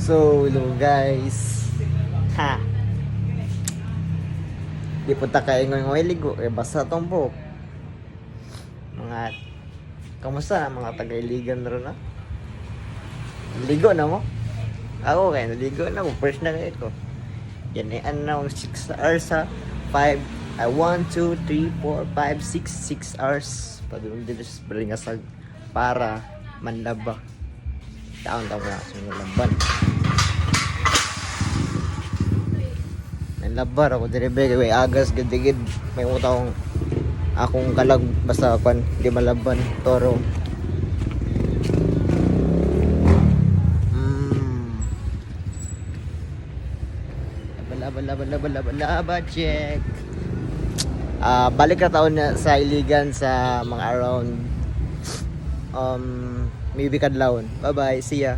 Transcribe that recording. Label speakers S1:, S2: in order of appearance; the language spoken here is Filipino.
S1: So, hello guys. Ha. Di punta kayo ngayon ligo. Basta tong buhok. Mga, kamusta na mga taga-iligan na rin na? Ligo na mo? Ako kayo, naligo na mo. First na kayo ko. Yan eh, ano, 6 hours ha. 1, 2, 3, 4, 5, 6 hours. Padulong dito sa Balingasag para manlaba. Taon-taon na sa mga laban. Nanlabar ako dire be way agas gidigid may utang akong kalag basta kan di malaban toro. Laba check. Balik na taon na sa Iligan sa mga around maybe kadlawon. Bye bye, see ya.